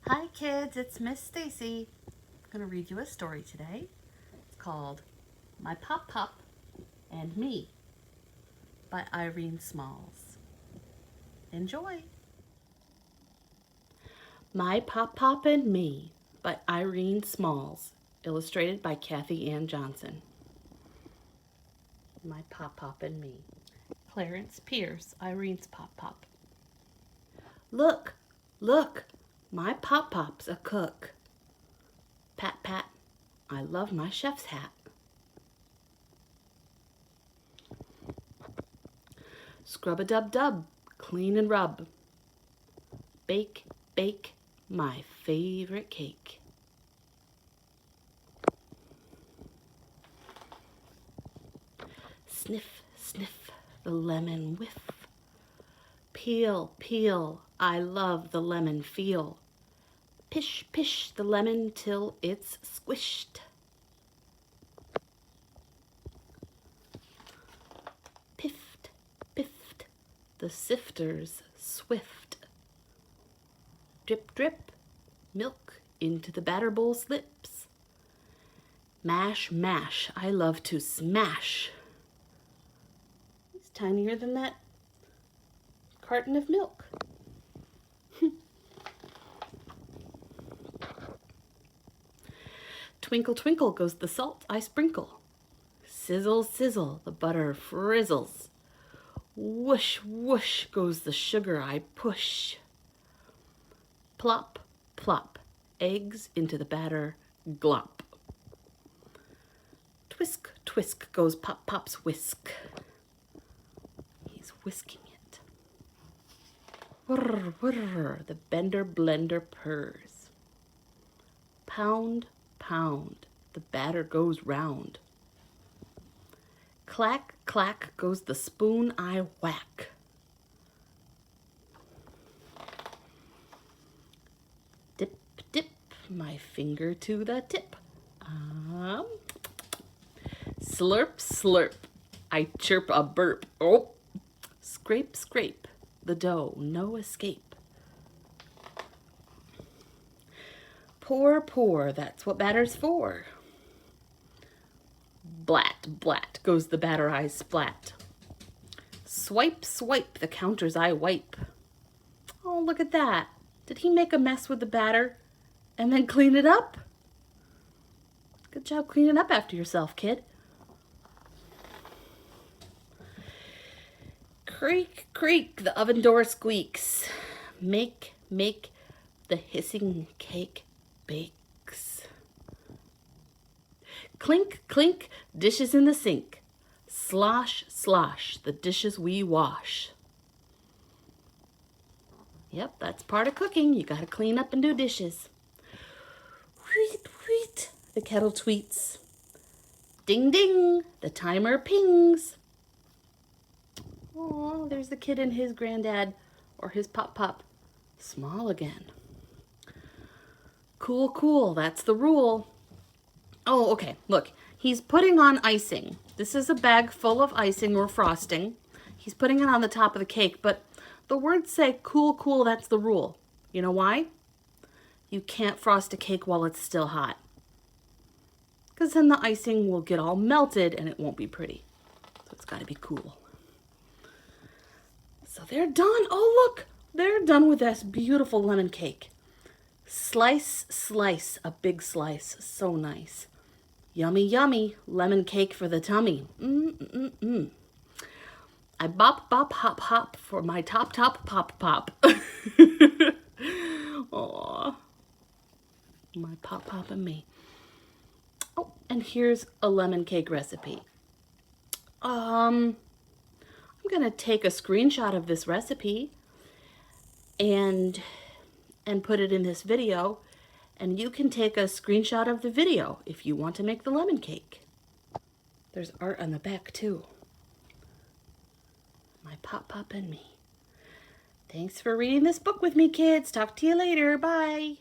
Hi kids, it's Miss Stacy. I'm going to read you a story today. It's called My Pop Pop and Me by Irene Smalls. Enjoy! My Pop Pop and Me by Irene Smalls, illustrated by Kathy Ann Johnson. My Pop Pop and Me. Clarence Pierce, Irene's Pop Pop. Look, look, my Pop Pop's a cook. Pat, pat, I love my chef's hat. Scrub-a-dub-dub, clean and rub. Bake, bake, my favorite cake. Sniff, sniff, the lemon whiff. Peel, peel, I love the lemon feel. Pish, pish, the lemon till it's squished. Piffed, piffed, the sifter's swift. Drip, drip, milk into the batter bowl slips. Mash, mash, I love to smash. It's tinier than that carton of milk. Twinkle, twinkle goes the salt I sprinkle. Sizzle, sizzle, the butter frizzles. Whoosh, whoosh goes the sugar I push. Plop, plop, eggs into the batter glop. Twisk, twisk goes Pop Pop's whisk. He's whisking it. Whirr, whirr, the bender blender purrs. Pound, pound, the batter goes round. Clack, clack goes the spoon I whack. Dip, dip, my finger to the tip. Slurp, slurp, I chirp a burp. Oh, scrape, scrape, the dough, no escape. Pour, pour, that's what batter's for. Blat, blat, goes the batter I splat. Swipe, swipe, the counters I wipe. Oh, look at that. Did he make a mess with the batter and then clean it up? Good job cleaning up after yourself, kid. Creak, creak, the oven door squeaks. Make, make, the hissing cake bakes. Clink, clink, dishes in the sink. Slosh, slosh, the dishes we wash. Yep, that's part of cooking. You gotta clean up and do dishes. Wheat, wheat, the kettle tweets. Ding, ding, the timer pings. Oh, there's the kid and his granddad or his Pop Pop. Small again. Cool, cool, that's the rule. Oh, okay, look, he's putting on icing. This is a bag full of icing or frosting. He's putting it on the top of the cake, but the words say cool, cool, that's the rule. You know why? You can't frost a cake while it's still hot, because then the icing will get all melted and it won't be pretty. So it's gotta be cool. So they're done. Oh, look, they're done with this beautiful lemon cake. Slice, slice, a big slice, so nice. Yummy, yummy, lemon cake for the tummy. I bop, bop, hop, hop for my top, top, pop, pop. Aww, my Pop Pop and me. Oh, and here's a lemon cake recipe. I'm gonna take a screenshot of this recipe and put it in this video, and you can take a screenshot of the video if you want to make the lemon cake. There's art on the back too. My Pop Pop and me. Thanks for reading this book with me, kids. Talk to you later. Bye.